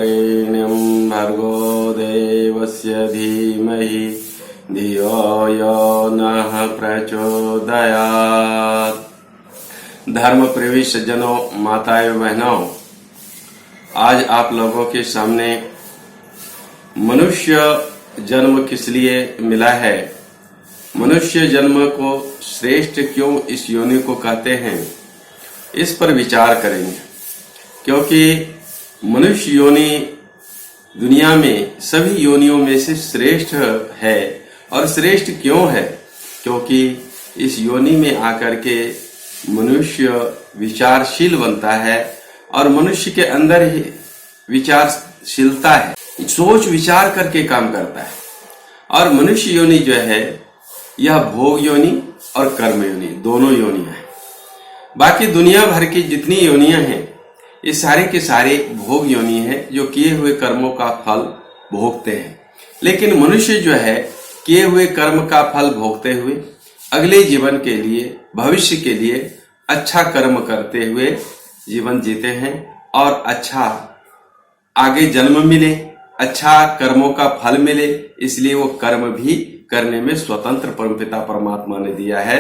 वरेण्यं भर्गो देवस्य धीमहि धियो यो नः प्रचोदयात्। धर्म प्रेमी सज्जनों, माताएं, बहनों, आज आप लोगों के सामने मनुष्य जन्म किस लिए मिला है, मनुष्य जन्म को श्रेष्ठ क्यों इस योनि को कहते हैं, इस पर विचार करेंगे। क्योंकि मनुष्य योनि दुनिया में सभी योनियों में से श्रेष्ठ है। और श्रेष्ठ क्यों है? क्योंकि इस योनि में आकर के मनुष्य विचारशील बनता है और मनुष्य के अंदर ही विचारशीलता है, सोच विचार करके काम करता है। और मनुष्य योनि जो है यह भोग योनि और कर्म योनि दोनों योनियां हैं। बाकी दुनिया भर की जितनी योनियां हैं ये सारे के सारे भोग योनि हैं, जो किए हुए कर्मों का फल भोगते हैं। लेकिन मनुष्य जो है किए हुए कर्म का फल भोगते हुए अगले जीवन के लिए, भविष्य के लिए अच्छा कर्म करते हुए जीवन जीते हैं और अच्छा आगे जन्म मिले, अच्छा कर्मों का फल मिले, इसलिए वो कर्म भी करने में स्वतंत्र परमपिता परमात्मा ने दिया है।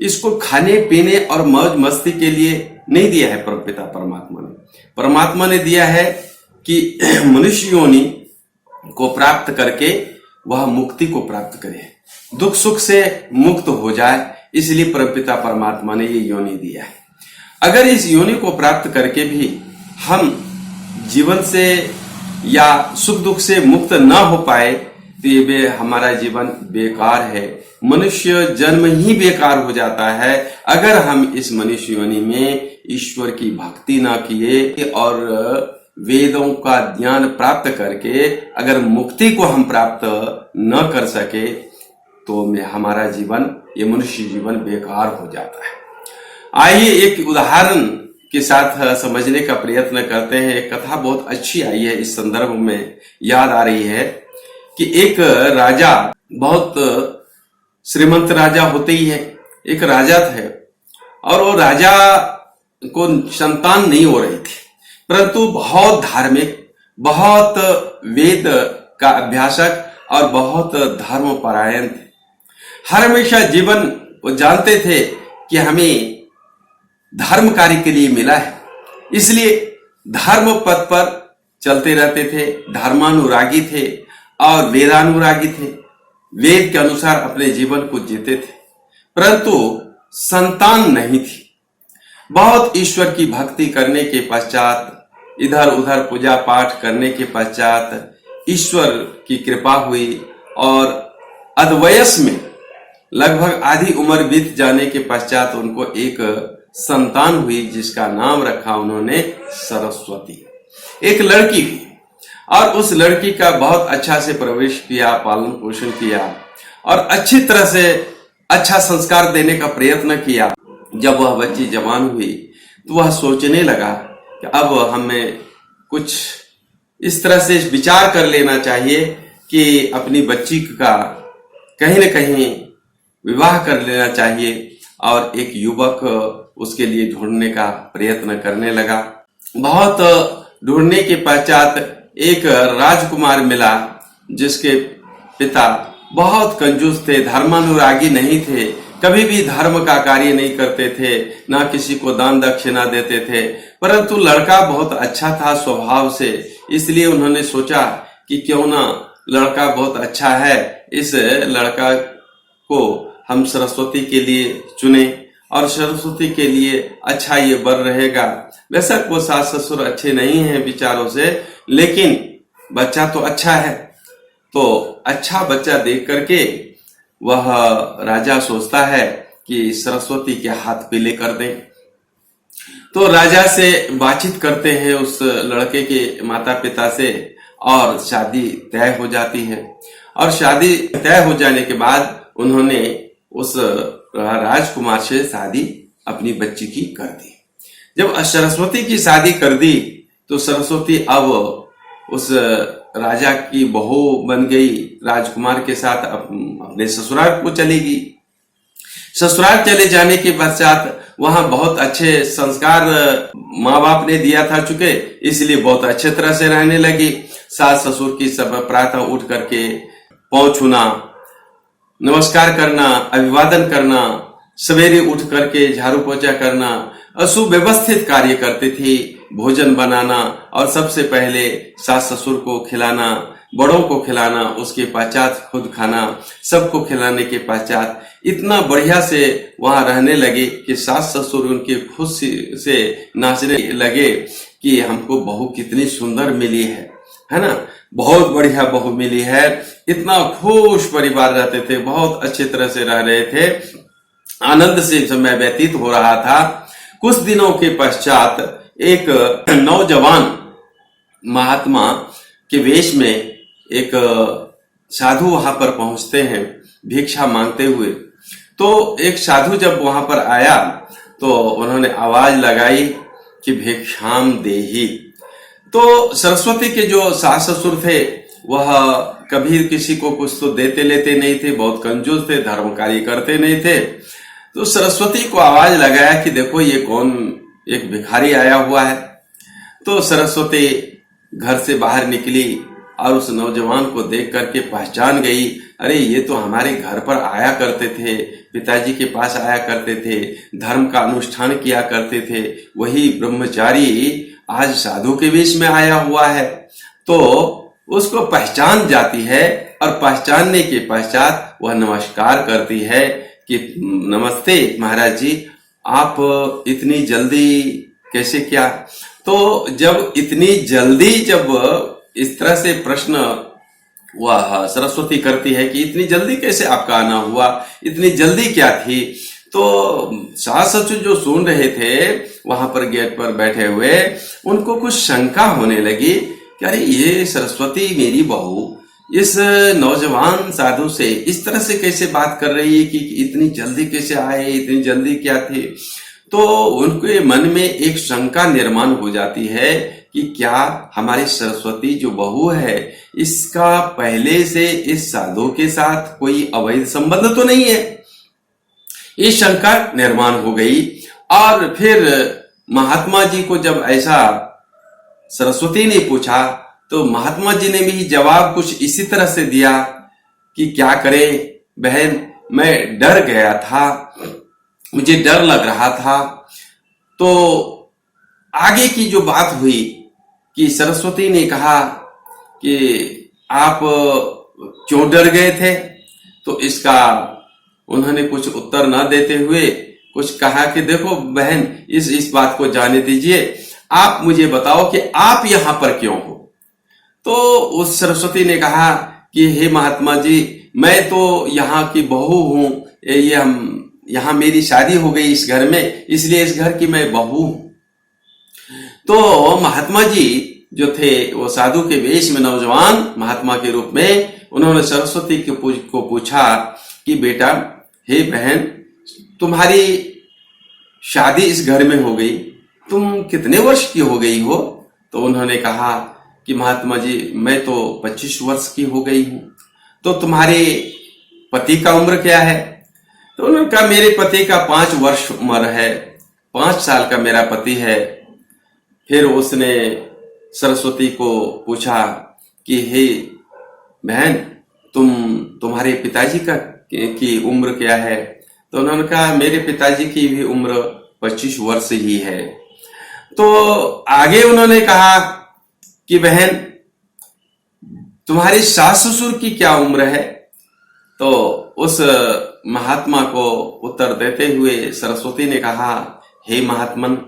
इसको खाने पीने और मौज मस्ती के लिए नहीं दिया है परमपिता परमात्मा ने। परमात्मा ने दिया है कि मनुष्य योनि को प्राप्त करके वह मुक्ति को प्राप्त करे, दुख सुख से मुक्त हो जाए, इसलिए परमपिता परमात्मा ने ये योनि दिया है। अगर इस योनि को प्राप्त करके भी हम जीवन से या सुख दुख से मुक्त ना हो पाए तो ये हमारा जीवन बेकार है। मनुष्य जन्म ही बेकार हो जाता है अगर हम इस मनुष्य योनि में ईश्वर की भक्ति ना किए और वेदों का ज्ञान प्राप्त करके अगर मुक्ति को हम प्राप्त न कर सके तो हमारा जीवन, ये मनुष्य जीवन बेकार हो जाता है। आइए एक उदाहरण के साथ समझने का प्रयत्न करते हैं। एक कथा बहुत अच्छी आई है, इस संदर्भ में याद आ रही है कि एक राजा, बहुत श्रीमंत राजा होते ही है, एक राजा थे और वो राजा को संतान नहीं हो रही थी, परंतु बहुत धार्मिक, बहुत वेद का अभ्यासक और बहुत धर्मपरायण थे। हर हमेशा जीवन वो जानते थे कि हमें धर्म कार्य के लिए मिला है, इसलिए धर्म पथ पर चलते रहते थे, धर्मानुरागी थे और वेदानुरागी थे, वेद के अनुसार अपने जीवन को जीते थे, परंतु संतान नहीं थी। बहुत ईश्वर की भक्ति करने के पश्चात, इधर उधर पूजा पाठ करने के पश्चात ईश्वर की कृपा हुई और अधवयस में लगभग आधी उम्र बीत जाने के पश्चात उनको एक संतान हुई, जिसका नाम रखा उन्होंने सरस्वती। एक लड़की हुई और उस लड़की का बहुत अच्छा से प्रवेश किया, पालन पोषण किया और अच्छी तरह से अच्छा संस्कार देने का प्रयत्न किया। जब वह बच्ची जवान हुई तो वह सोचने लगा कि अब हमें कुछ इस तरह से विचार कर लेना चाहिए कि अपनी बच्ची का कहीं न कहीं विवाह कर लेना चाहिए और एक युवक उसके लिए ढूंढने का प्रयत्न करने लगा। बहुत ढूंढने के पश्चात एक राजकुमार मिला, जिसके पिता बहुत कंजूस थे, धर्मानुरागी नहीं थे, कभी भी धर्म का कार्य नहीं करते थे, ना किसी को दान दक्षिणा देते थे, परंतु लड़का बहुत अच्छा था स्वभाव से, इसलिए उन्होंने सोचा कि क्यों ना, लड़का बहुत अच्छा है, इस लड़का को हम सरस्वती के लिए चुने और सरस्वती के लिए अच्छा ये वर रहेगा। वैसा को सास ससुर अच्छे नहीं हैं विचारों से, लेकिन बच्चा तो अच्छा है, तो अच्छा बच्चा देख करके वह राजा सोचता है कि सरस्वती के हाथ पीले कर दें। तो राजा से बातचीत करते हैं उस लड़के के माता पिता से और शादी तय हो जाती है। और शादी तय हो जाने के बाद उन्होंने उस राजकुमार से शादी अपनी बच्ची की कर दी। जब सरस्वती की शादी कर दी तो सरस्वती अब उस राजा की बहू बन गई, राजकुमार के साथ अपने ससुराल को चली गई। ससुराल चले जाने के पश्चात वहां बहुत अच्छे संस्कार माँ बाप ने दिया था चुके, इसलिए बहुत अच्छे तरह से रहने लगी। सास ससुर की सब प्रातः उठ करके पाँव छूना, नमस्कार करना, अभिवादन करना, सवेरे उठ करके झाड़ू पोछा करना, सुव्यवस्थित कार्य करती थी। भोजन बनाना और सबसे पहले सास ससुर को खिलाना, बड़ों को खिलाना, उसके पश्चात खुद खाना, सबको खिलाने के पश्चात इतना बढ़िया से वहां रहने लगे कि सास ससुर उनके खुशी से नाचने लगे कि हमको बहू कितनी सुंदर मिली है ना, बहुत बढ़िया बहू मिली है। इतना खुश परिवार रहते थे, बहुत अच्छे तरह से रह रहे थे, आनंद से समय व्यतीत हो रहा था। कुछ दिनों के पश्चात एक नौजवान महात्मा के वेश में एक साधु वहां पर पहुंचते हैं भिक्षा मांगते हुए। तो एक साधु जब वहां पर आया तो उन्होंने आवाज लगाई कि भिक्षाम देहि। तो सरस्वती के जो सास ससुर थे वह कभी किसी को कुछ तो देते लेते नहीं थे, बहुत कंजूस थे, धर्म कार्य करते नहीं थे। तो सरस्वती को आवाज लगाया कि देखो ये कौन एक भिखारी आया हुआ है। तो सरस्वती घर से बाहर निकली और उस नौजवान को देख करके पहचान गई, अरे ये तो हमारे घर पर आया करते थे, पिताजी के पास आया करते थे, धर्म का अनुष्ठान किया करते थे, वही ब्रह्मचारी आज साधु के वेश में आया हुआ है। तो उसको पहचान जाती है और पहचानने के पश्चात वह नमस्कार करती है कि नमस्ते महाराज जी, आप इतनी जल्दी कैसे क्या। तो जब इतनी जल्दी जब इस तरह से प्रश्न वह सरस्वती करती है कि इतनी जल्दी कैसे आपका आना हुआ, इतनी जल्दी क्या थी, तो सास ससुर जो सुन रहे थे वहां पर गेट पर बैठे हुए, उनको कुछ शंका होने लगी कि अरे ये सरस्वती मेरी बहू इस नौजवान साधु से इस तरह से कैसे बात कर रही है कि इतनी जल्दी कैसे आए, इतनी जल्दी क्या थी। तो उनके मन में एक शंका निर्माण हो जाती है कि क्या हमारी सरस्वती जो बहू है इसका पहले से इस साधु के साथ कोई अवैध संबंध तो नहीं है। ये शंका निर्माण हो गई। और फिर महात्मा जी को जब ऐसा सरस्वती ने पूछा तो महात्मा जी ने भी जवाब कुछ इसी तरह से दिया कि क्या करें बहन, मैं डर गया था, मुझे डर लग रहा था। तो आगे की जो बात हुई कि सरस्वती ने कहा कि आप क्यों डर गए थे, तो इसका उन्होंने कुछ उत्तर न देते हुए कुछ कहा कि देखो बहन, इस बात को जाने दीजिए, आप मुझे बताओ कि आप यहां पर क्यों हो। तो उस सरस्वती ने कहा कि हे महात्मा जी, मैं तो यहाँ की बहू हूं, ये यहाँ मेरी शादी हो गई इस घर में, इसलिए इस घर की मैं बहू हूं। तो महात्मा जी जो थे वो साधु के वेश में नौजवान महात्मा के रूप में, उन्होंने सरस्वती को पूछा कि बेटा, हे बहन, तुम्हारी शादी इस घर में हो गई, तुम कितने वर्ष की हो गई हो। तो उन्होंने कहा कि महात्मा जी मैं तो 25 वर्ष की हो गई हूं। तो तुम्हारे पति का उम्र क्या है। तो उन्होंने कहा मेरे पति का 5 वर्ष उम्र है, 5 साल का मेरा पति है। फिर उसने सरस्वती को पूछा कि हे बहन, तुम्हारे पिताजी की उम्र क्या है। तो उन्होंने कहा मेरे पिताजी की भी उम्र 25 वर्ष ही है। तो आगे उन्होंने कहा कि बहन, तुम्हारी सास ससुर की क्या उम्र है। तो उस महात्मा को उत्तर देते हुए सरस्वती ने कहा, हे महात्मन,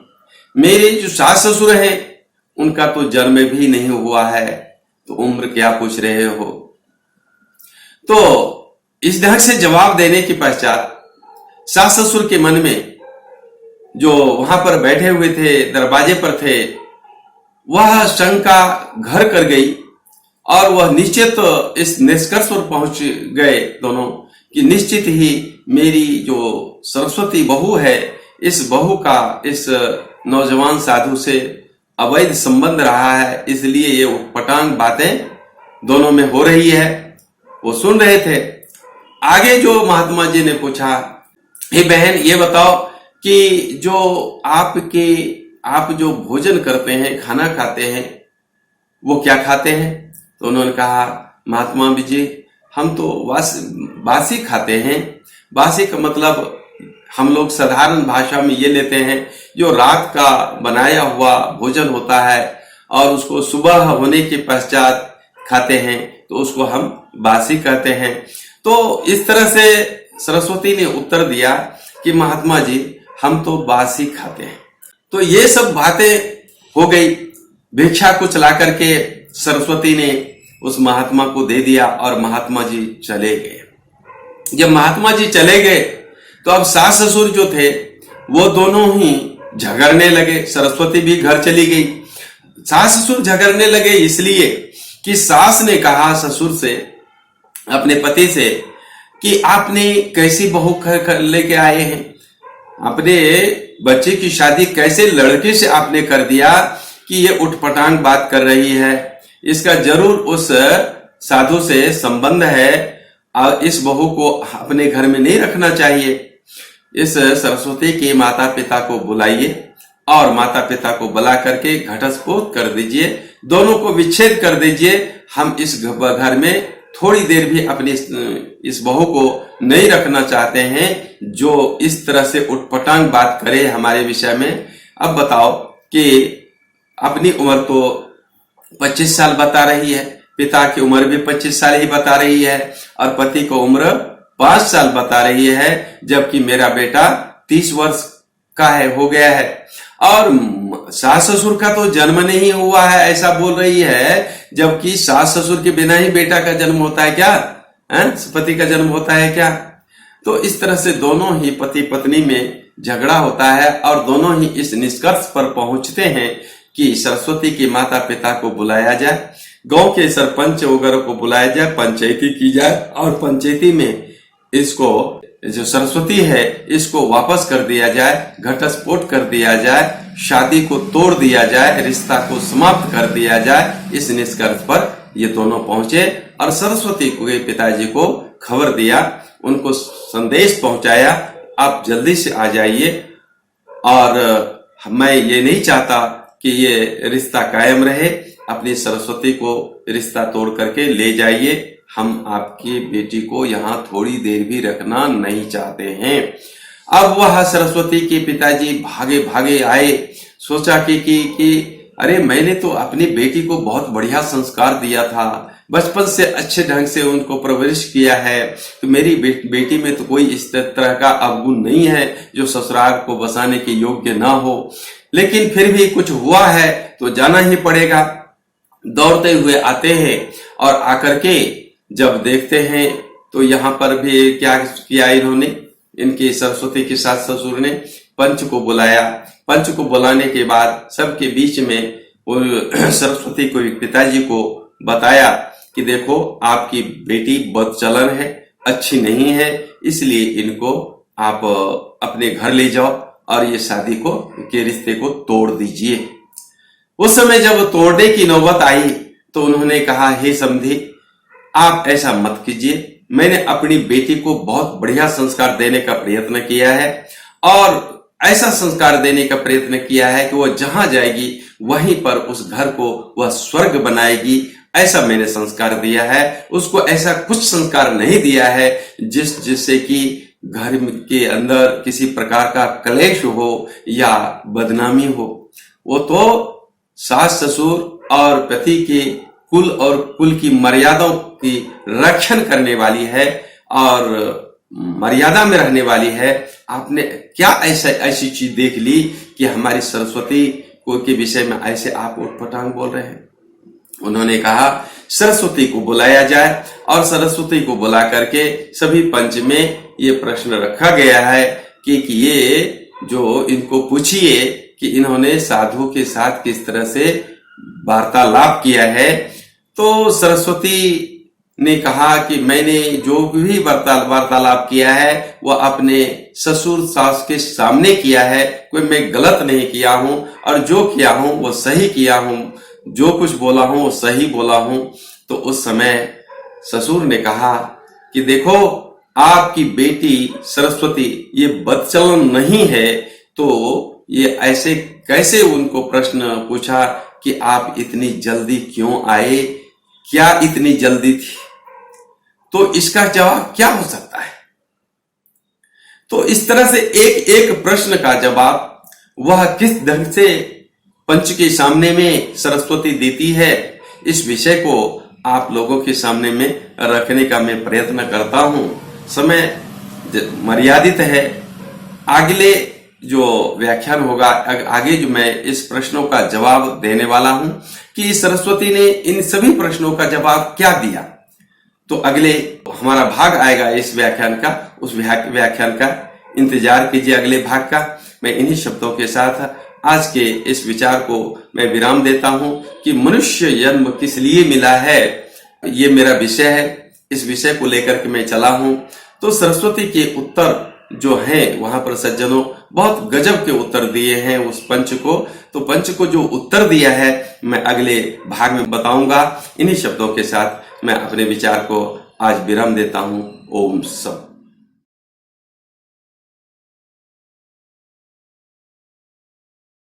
मेरे जो सास ससुर हैं उनका तो जन्म भी नहीं हुआ है, तो उम्र क्या पूछ रहे हो। तो इस ढंग से जवाब देने के पश्चात सास ससुर के मन में जो वहां पर बैठे हुए थे, दरवाजे पर थे, वह शंका घर कर गई और वह निश्चित इस निष्कर्ष पर पहुंच गए दोनों कि निश्चित ही मेरी जो सरस्वती बहू है, इस बहू का इस नौजवान साधु से अवैध संबंध रहा है, इसलिए ये उटपटांग बातें दोनों में हो रही है। वो सुन रहे थे। आगे जो महात्मा जी ने पूछा, हे बहन, ये बताओ कि जो आप जो भोजन करते हैं, खाना खाते हैं, वो क्या खाते हैं? तो उन्होंने कहा, महात्मा जी, हम तो बासी खाते हैं। बासी का मतलब हम लोग साधारण भाषा में ये लेते हैं, जो रात का बनाया हुआ भोजन होता है और उसको सुबह होने के पश्चात खाते हैं, तो उसको हम बासी कहते हैं। तो इस तरह से सरस्वती ने उत्तर दिया कि महात्मा जी, हम तो बासी खाते हैं। तो ये सब बातें हो गई। भिक्षा को चला करके सरस्वती ने उस महात्मा को दे दिया और महात्मा जी चले गए। जब महात्मा जी चले गए तो अब सास ससुर जो थे वो दोनों ही झगड़ने लगे। सरस्वती भी घर चली गई। सास ससुर झगड़ने लगे इसलिए कि सास ने कहा ससुर से, अपने पति से, कि आपने कैसी बहू लेके आए हैं, अपने बच्चे की शादी कैसे लड़के से आपने कर दिया कि ये उठपटांग बात कर रही है। इसका जरूर उस साधु से संबंध है और इस बहू को अपने घर में नहीं रखना चाहिए। इस सरस्वती के माता पिता को बुलाइए और माता पिता को बुला करके घटस्फोट कर दीजिए, दोनों को विच्छेद कर दीजिए। हम इस घर में थोड़ी देर भी अपनी इस बहू को नहीं रखना चाहते हैं जो इस तरह से उठपटांग बात करे हमारे विषय में। अब बताओ कि अपनी उम्र तो 25 साल बता रही है, पिता की उम्र भी 25 साल ही बता रही है और पति को उम्र 5 साल बता रही है, जबकि मेरा बेटा 30 वर्ष का हो गया है और सास ससुर का तो जन्म नहीं हुआ है, ऐसा बोल रही है। जबकि सास ससुर के बिना ही बेटा का जन्म होता है क्या? पति का जन्म होता है क्या? तो इस तरह से दोनों ही पति पत्नी में झगड़ा होता है और दोनों ही इस निष्कर्ष पर पहुंचते हैं कि सरस्वती के माता पिता को बुलाया जाए, गांव के सरपंच वगैरह को बुलाया जाए, पंचायती की जाए और पंचायती में इसको जो सरस्वती है इसको वापस कर दिया जाए, घटस्फोट कर दिया जाए, शादी को तोड़ दिया जाए, रिश्ता को समाप्त कर दिया जाए। इस निष्कर्ष पर ये दोनों पहुंचे और सरस्वती के पिताजी को खबर दिया, उनको संदेश पहुंचाया, आप जल्दी से आ जाइए और मैं ये नहीं चाहता कि ये रिश्ता कायम रहे, अपनी सरस्वती को रिश्ता तोड़ करके ले जाइए, हम आपकी बेटी को यहाँ थोड़ी देर भी रखना नहीं चाहते हैं। अब वह सरस्वती के पिताजी भागे भागे आए, सोचा कि अरे मैंने तो अपनी बेटी को बहुत बढ़िया संस्कार दिया था, बचपन से अच्छे ढंग से उनको परवरिश किया है, तो मेरी बेटी में तो कोई इस तरह का अवगुण नहीं है जो ससुराल को बसाने के योग्य ना हो, लेकिन फिर भी कुछ हुआ है तो जाना ही पड़ेगा। दौड़ते हुए आते हैं और आकर के जब देखते हैं तो यहाँ पर भी क्या किया इन्होंने, इनकी सरस्वती के सास ससुर ने पंच को बुलाया। पंच को बुलाने के बाद सबके बीच में सरस्वती को पिताजी को बताया कि देखो आपकी बेटी बदचलन है, अच्छी नहीं है, इसलिए इनको आप अपने घर ले जाओ और ये शादी के रिश्ते को तोड़ दीजिए। उस समय जब तोड़ने की नौबत आई तो उन्होंने कहा, हे समधी, आप ऐसा मत कीजिए, मैंने अपनी बेटी को बहुत बढ़िया संस्कार देने का प्रयत्न किया है और ऐसा संस्कार देने का प्रयत्न किया है कि वह जहां जाएगी वहीं पर उस घर को वह स्वर्ग बनाएगी, ऐसा मैंने संस्कार दिया है। उसको ऐसा कुछ संस्कार नहीं दिया है जिससे कि घर के अंदर किसी प्रकार का क्लेश हो या बदनामी हो। वो तो सास ससुर और पति के कुल और कुल की मर्यादाओं की रक्षण करने वाली है और मर्यादा में रहने वाली है। आपने क्या ऐसी चीज देख ली कि हमारी सरस्वती को के विषय में ऐसे आप उठपटांग बोल रहे हैं? उन्होंने कहा सरस्वती को बुलाया जाए और सरस्वती को बुला करके सभी पंच में ये प्रश्न रखा गया है कि ये जो इनको पूछिए कि इन्होंने साधु के साथ किस तरह से वार्तालाप किया है। तो सरस्वती ने कहा कि मैंने जो भी वार्तालाप किया है वह अपने ससुर सास के सामने किया है, कोई मैं गलत नहीं किया हूं और जो किया हूं वो सही किया हूं, जो कुछ बोला हूं वो सही बोला हूं। तो उस समय ससुर ने कहा कि देखो आपकी बेटी सरस्वती ये बदचलन नहीं है, तो ये ऐसे कैसे उनको प्रश्न पूछा कि आप इतनी जल्दी क्यों आए, क्या इतनी जल्दी थी? तो इसका जवाब क्या हो सकता है? तो इस तरह से एक एक प्रश्न का जवाब वह किस ढंग से पंच के सामने में सरस्वती देती है, इस विषय को आप लोगों के सामने में रखने का मैं प्रयत्न करता हूं। समय मर्यादित है। अगले जो व्याख्यान होगा, आगे जो मैं इस प्रश्नों का जवाब देने वाला हूं कि सरस्वती ने इन सभी प्रश्नों का जवाब क्या दिया। तो अगले हमारा भाग आएगा इस व्याख्यान का, उस व्याख्यान का इंतजार कीजिए अगले भाग का। मैं इन्हीं शब्दों के साथ आज के इस विचार को मैं विराम देता हूं कि मनुष्य जन्म किस लिए मिला है, ये मेरा विषय है। इस विषय को लेकर के मैं चला हूं। तो सरस्वती के उत्तर जो हैं, वहां पर सज्जनों बहुत गजब के उत्तर दिए हैं उस पंच को। तो पंच को जो उत्तर दिया है मैं अगले भाग में बताऊंगा। इन्हीं शब्दों के साथ मैं अपने विचार को आज विराम देता हूं। ओम सब।